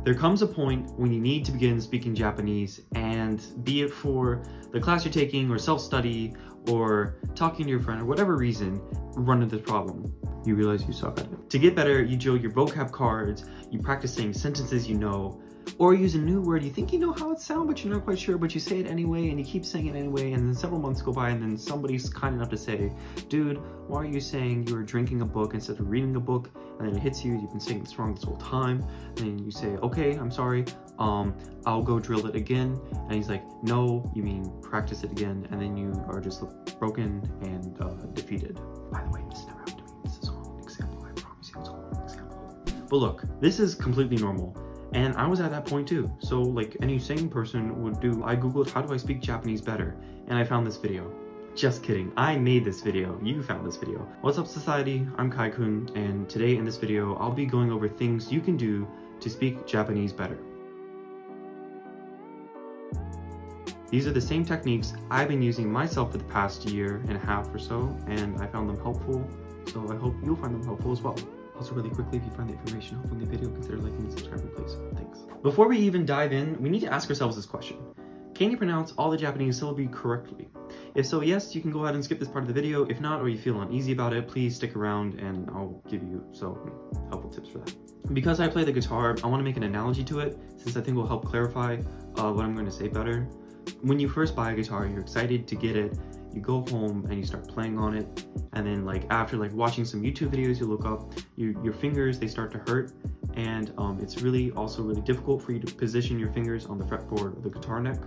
There comes a point when you need to begin speaking Japanese, and be it for the class you're taking or self-study or talking to your friend or whatever reason, run into this problem. You realize you suck at it. To get better, you drill your vocab cards, you practice saying sentences you know, or use a new word you think you know how it sounds but you're not quite sure, but you say it anyway and you keep saying it anyway, and then several months go by and then somebody's kind enough to say, dude, why are you saying you were drinking a book instead of reading a book? And then it hits you, you've been saying this wrong this whole time, and then you say, okay, I'm sorry, I'll go drill it again. And he's like, no, you mean practice it again, and then you are just broken and defeated. By the way, this never happened to me. This is all an example. I promise you it's all an example. But look, this is completely normal. And I was at that point too. So like any sane person would do, I googled how do I speak Japanese better, and I found this video. Just kidding, I made this video, you found this video. What's up society, I'm Kai-kun, and today in this video I'll be going over things you can do to speak Japanese better. These are the same techniques I've been using myself for the past year and a half or so, and I found them helpful, so I hope you'll find them helpful as well. Also, really quickly, if you find the information helpful in the video, consider liking and subscribing, please. Thanks. Before we even dive in, we need to ask ourselves this question. Can you pronounce all the Japanese syllabi correctly? If so, yes, you can go ahead and skip this part of the video. If not, or you feel uneasy about it, please stick around and I'll give you some helpful tips for that. Because I play the guitar, I want to make an analogy to it, since I think it will help clarify what I'm going to say better. When you first buy a guitar, you're excited to get it, you go home and you start playing on it, and then like after like watching some YouTube videos, you look up, your fingers, they start to hurt, and it's really difficult for you to position your fingers on the fretboard of the guitar neck,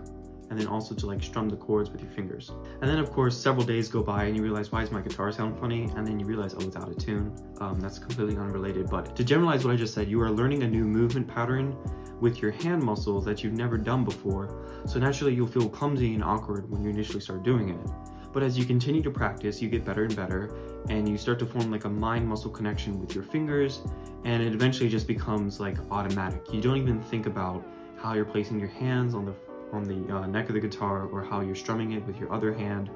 and then also to like strum the chords with your fingers. And then of course several days go by and you realize, why does my guitar sound funny? And then you realize, oh, it's out of tune. That's completely unrelated, but to generalize what I just said, you are learning a new movement pattern with your hand muscles that you've never done before, so naturally you'll feel clumsy and awkward when you initially start doing it. But as you continue to practice, you get better and better, and you start to form like a mind-muscle connection with your fingers, and it eventually just becomes like automatic. You don't even think about how you're placing your hands on the neck of the guitar or how you're strumming it with your other hand.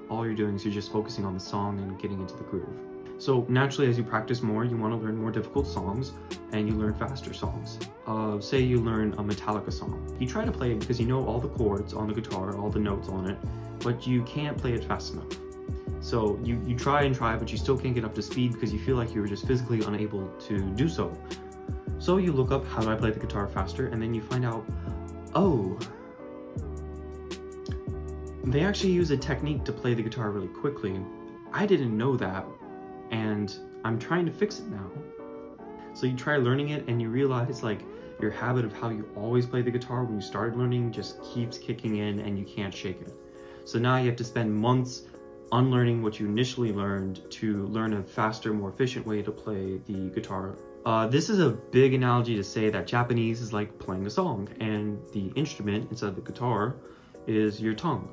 All you're doing is you're just focusing on the song and getting into the groove. So naturally, as you practice more, you want to learn more difficult songs, and you learn faster songs. Say you learn a Metallica song. You try to play it because you know all the chords on the guitar, all the notes on it, but you can't play it fast enough. So you try and try, but you still can't get up to speed because you feel like you're just physically unable to do so. So you look up, how do I play the guitar faster? And then you find out, oh, they actually use a technique to play the guitar really quickly. I didn't know that, and I'm trying to fix it now. So you try learning it and you realize like your habit of how you always play the guitar when you started learning just keeps kicking in and you can't shake it. So now you have to spend months unlearning what you initially learned to learn a faster, more efficient way to play the guitar. This is a big analogy to say that Japanese is like playing a song, and the instrument inside of the guitar is your tongue.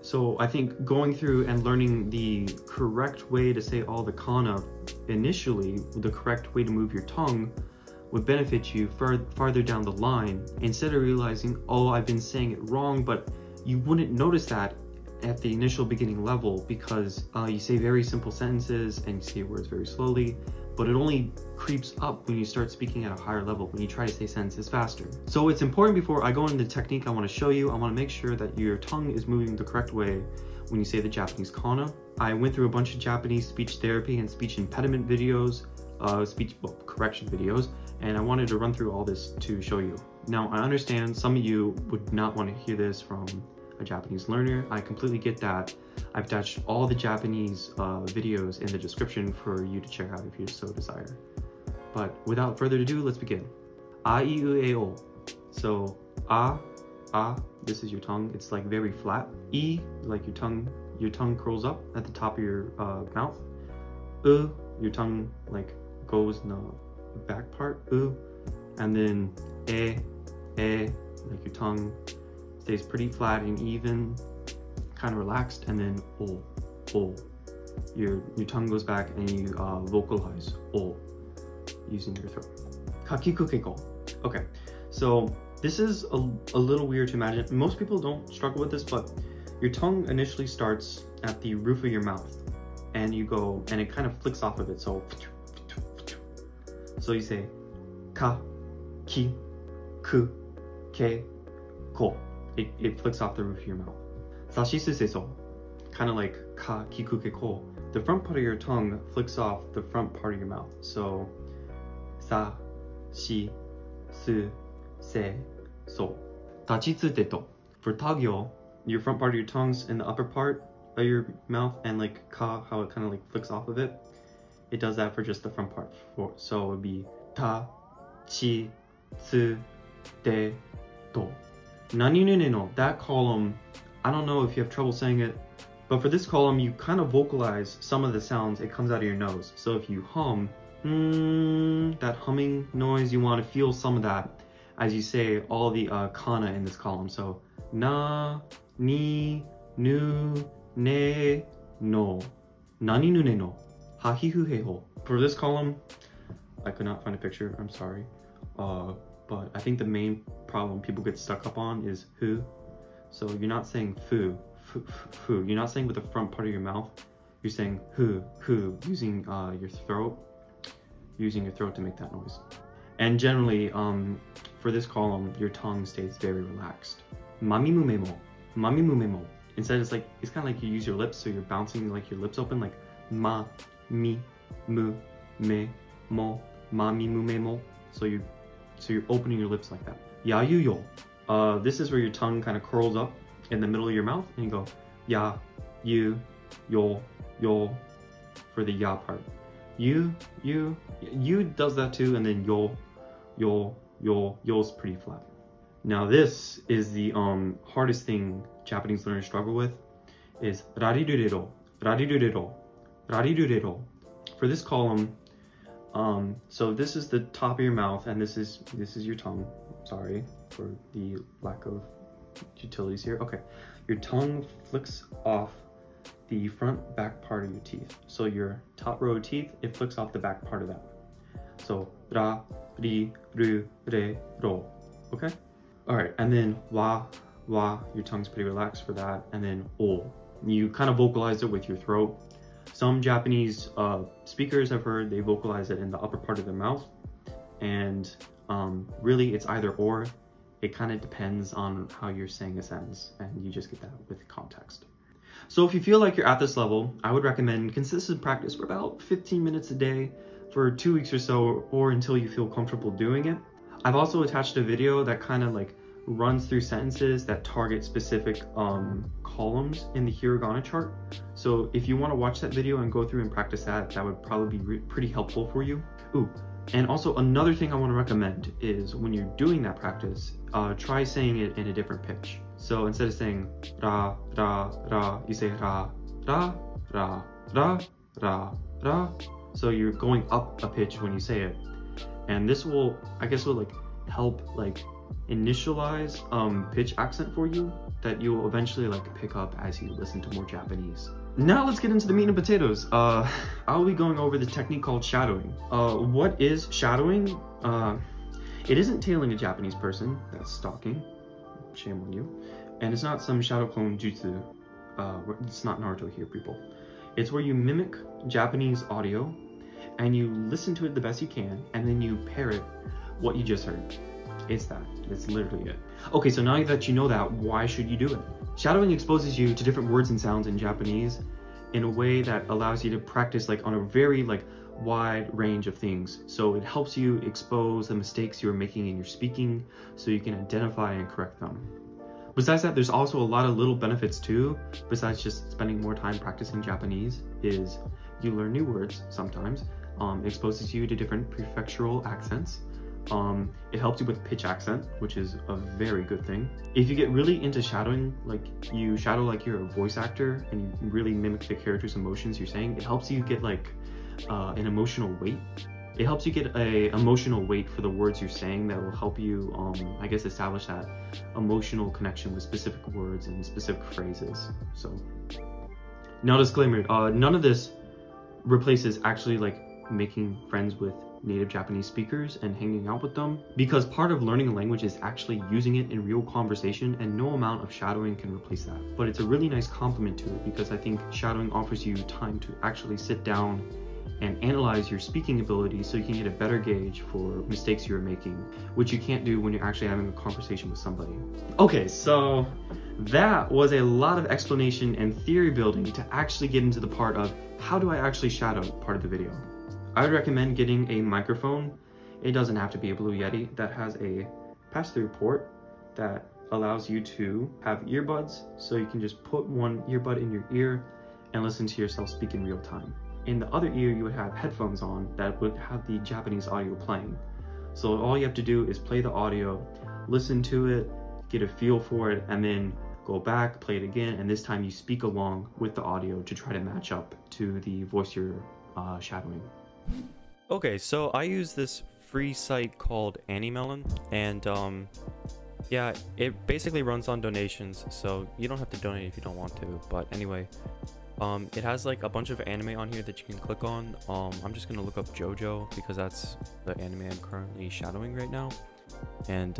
So I think going through and learning the correct way to say all the kana initially, the correct way to move your tongue, would benefit you farther down the line, instead of realizing, oh, I've been saying it wrong, but you wouldn't notice that at the initial beginning level because you say very simple sentences and you say words very slowly, but it only creeps up when you start speaking at a higher level, when you try to say sentences faster. So it's important, before I go into the technique I want to show you, I want to make sure that your tongue is moving the correct way when you say the Japanese kana. I went through a bunch of Japanese speech therapy and speech impediment videos, correction videos, and I wanted to run through all this to show you. Now, I understand some of you would not want to hear this from a Japanese learner. I completely get that. I've attached all the Japanese videos in the description for you to check out if you so desire. But without further ado, let's begin. A, I, U, E, O. So, A, this is your tongue. It's like very flat. I, like your tongue curls up at the top of your mouth. U, your tongue like goes in the back part. U, and then E, like your tongue stays pretty flat and even, kind of relaxed, and then O. Your tongue goes back and you vocalize O using your throat. Kakiku keiko. Okay, so this is a little weird to imagine. Most people don't struggle with this, but your tongue initially starts at the roof of your mouth and you go, and it kind of flicks off of it. So you say ka, ki, ku, ke, ko. It flicks off the roof of your mouth. Sashisu seso, kind of like ka, kiku, ke, ko. The front part of your tongue flicks off the front part of your mouth. So, sa, shi, su, se, so. Tachitsu teto. For tagyo, your front part of your tongue's in the upper part of your mouth, and like ka, how it kind of like flicks off of it. It does that for just the front part. So it would be ta, chi, tsu, te, to. Nani nune no, that column, I don't know if you have trouble saying it, but for this column, you kind of vocalize some of the sounds. It comes out of your nose. So if you hum, that humming noise, you want to feel some of that as you say all the kana in this column. So na, ni, nu, ne, no. Nani nune no. Hahihu heiho. For this column, I could not find a picture, I'm sorry. But I think the main problem people get stuck up on is hu. So you're not saying fu, fu. You're not saying with the front part of your mouth. You're saying hu, using your throat. Using your throat to make that noise. And generally, for this column, your tongue stays very relaxed. Mami mumemo, mami mumemo. Instead, it's kind of like you use your lips, so you're bouncing like your lips open, like ma, mi, mu, me, mo, mami mumemo. So you're opening your lips like that. Ya yu yo. This is where your tongue kind of curls up in the middle of your mouth, and you go ya, you, yo, yo, for the ya part. You does that too, and then yo's pretty flat. Now this is the hardest thing Japanese learners struggle with, is rarirurero, rarirurero, rarirurero. For this column, so this is the top of your mouth, and this is your tongue. Sorry for the lack of utilities here. Okay, your tongue flicks off the front back part of your teeth. So your top row of teeth, it flicks off the back part of that. So ra, ri, ru, re, ro. Okay? Alright, and then wa, your tongue's pretty relaxed for that. And then o. You kind of vocalize it with your throat. Some Japanese speakers I've heard, they vocalize it in the upper part of their mouth. And really it's either or. It kind of depends on how you're saying a sentence, and you just get that with context. So if you feel like you're at this level, I would recommend consistent practice for about 15 minutes a day for 2 weeks or so, or until you feel comfortable doing it. I've also attached a video that kind of like runs through sentences that target specific columns in the hiragana chart. So if you want to watch that video and go through and practice that, that would probably be pretty helpful for you. Ooh, and also another thing I want to recommend is when you're doing that practice, try saying it in a different pitch. So instead of saying ra, ra, ra, you say ra, ra, ra, ra, ra, ra. So you're going up a pitch when you say it. And this will, I guess, will like help like initialize pitch accent for you that you will eventually like pick up as you listen to more Japanese. Now let's get into the meat and potatoes. I'll be going over the technique called shadowing. What is shadowing? It isn't tailing a Japanese person. That's stalking. Shame on you. And it's not some shadow clone jutsu. It's not Naruto here, people. It's where you mimic Japanese audio and you listen to it the best you can, and then you parrot what you just heard. It's that. It's literally it. Okay, so now that you know that, why should you do it? Shadowing exposes you to different words and sounds in Japanese in a way that allows you to practice like on a very like wide range of things. So it helps you expose the mistakes you're making in your speaking so you can identify and correct them. Besides that, there's also a lot of little benefits too, besides just spending more time practicing Japanese, is you learn new words sometimes, exposes you to different prefectural accents. It helps you with pitch accent, which is a very good thing. If you get really into shadowing, like you shadow like you're a voice actor and you really mimic the character's emotions you're saying, it helps you get like an emotional weight. It helps you get a emotional weight for the words you're saying that will help you, I guess, establish that emotional connection with specific words and specific phrases. So, now disclaimer, none of this replaces actually like making friends with native Japanese speakers and hanging out with them, because part of learning a language is actually using it in real conversation, and no amount of shadowing can replace that. But it's a really nice complement to it, because I think shadowing offers you time to actually sit down and analyze your speaking ability so you can get a better gauge for mistakes you're making, which you can't do when you're actually having a conversation with somebody. Okay, so that was a lot of explanation and theory building to actually get into the part of how do I actually shadow part of the video. I would recommend getting a microphone. It doesn't have to be a Blue Yeti that has a pass-through port that allows you to have earbuds, so you can just put one earbud in your ear and listen to yourself speak in real time. In the other ear, you would have headphones on that would have the Japanese audio playing. So all you have to do is play the audio, listen to it, get a feel for it, and then go back, play it again, and this time you speak along with the audio to try to match up to the voice you're shadowing. Okay, so I use this free site called Animelon, and yeah, it basically runs on donations, so you don't have to donate if you don't want to, but anyway, it has like a bunch of anime on here that you can click on. I'm just gonna look up JoJo because that's the anime I'm currently shadowing right now, and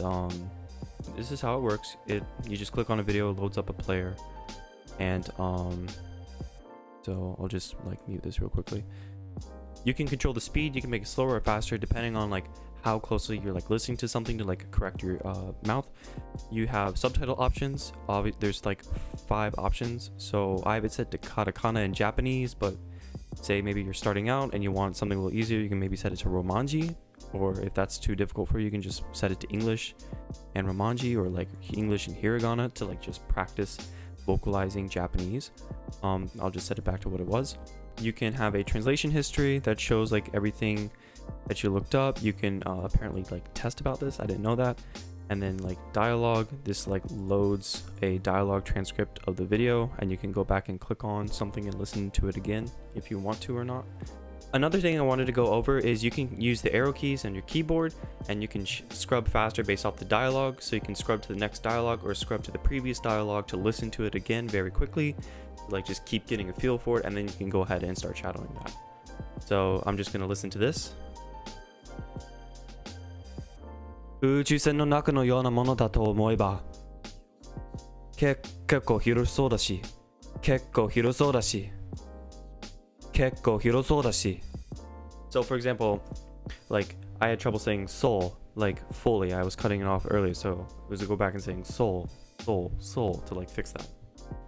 this is how it works. You just click on a video, it loads up a player, and so I'll just like mute this real quickly. You can control the speed, you can make it slower or faster depending on like how closely you're like listening to something to like correct your mouth. You have subtitle options. There's like 5 options, so I have it set to katakana in Japanese, but say maybe you're starting out and you want something a little easier, you can maybe set it to romanji, or if that's too difficult for you, you can just set it to English and romanji, or like English and hiragana to like just practice vocalizing Japanese. I'll just set it back to what it was. You can have a translation history that shows like everything that you looked up. You can apparently like test about this, I didn't know that. And then like dialogue, this like loads a dialogue transcript of the video, and you can go back and click on something and listen to it again if you want to or not. Another thing I wanted to go over is you can use the arrow keys on your keyboard, and you can scrub faster based off the dialogue, so you can scrub to the next dialogue or scrub to the previous dialogue to listen to it again very quickly, like just keep getting a feel for it, and then you can go ahead and start shadowing that. So I'm just going to listen to this. 宇宙船の中のようなものだと思えば結構広そうだし結構広そうだし結構広そうだし So for example, like I had trouble saying soul like fully. I was cutting it off earlier, so I was to go back and saying soul to like fix that.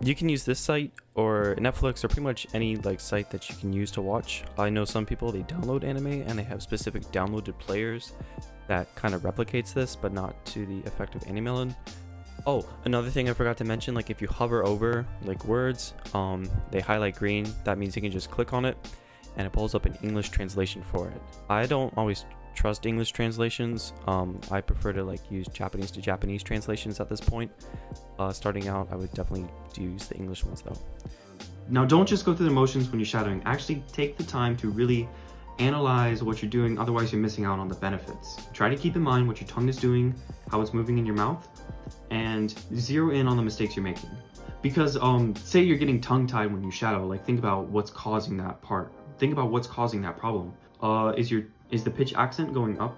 You can use this site or Netflix or pretty much any like site that you can use to watch. I know some people, they download anime and they have specific downloaded players that kind of replicates this, but not to the effect of Animelon. Oh, another thing I forgot to mention, like if you hover over like words, they highlight green. That means you can just click on it and it pulls up an English translation for it. I don't always trust English translations. I prefer to like use Japanese to Japanese translations at this point. Starting out, I would definitely use the English ones though. Now don't just go through the motions when you're shadowing. Actually take the time to really analyze what you're doing, otherwise you're missing out on the benefits. Try to keep in mind what your tongue is doing, how it's moving in your mouth, and zero in on the mistakes you're making. Because say you're getting tongue-tied when you shadow, like think about what's causing that part. Think about what's causing that problem. Is the pitch accent going up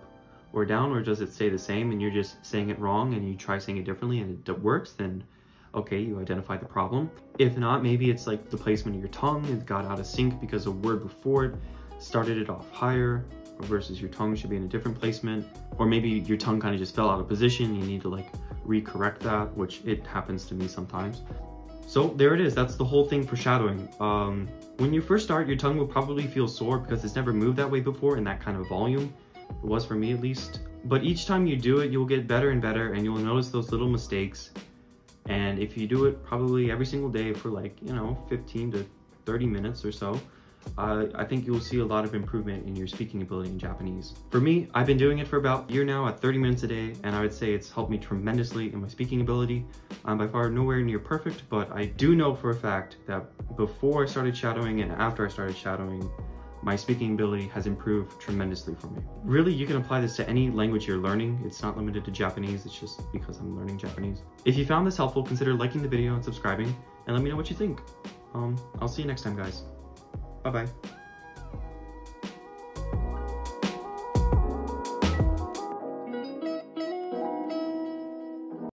or down, or does it stay the same and you're just saying it wrong and you try saying it differently and it works? Then okay, you identify the problem. If not, maybe it's like the placement of your tongue, it got out of sync because a word before it started it off higher, versus your tongue should be in a different placement, or maybe your tongue kind of just fell out of position. You need to like recorrect that, which it happens to me sometimes. So there it is. That's the whole thing for shadowing. When you first start, your tongue will probably feel sore because it's never moved that way before in that kind of volume. It was for me at least. But each time you do it, you'll get better and better, and you'll notice those little mistakes. And if you do it probably every single day for like, 15 to 30 minutes or so, I think you'll see a lot of improvement in your speaking ability in Japanese. For me, I've been doing it for about a year now at 30 minutes a day, and I would say it's helped me tremendously in my speaking ability. I'm by far nowhere near perfect, but I do know for a fact that before I started shadowing and after I started shadowing, my speaking ability has improved tremendously for me. Really, you can apply this to any language you're learning. It's not limited to Japanese, it's just because I'm learning Japanese. If you found this helpful, consider liking the video and subscribing, and let me know what you think. I'll see you next time, guys. Bye-bye.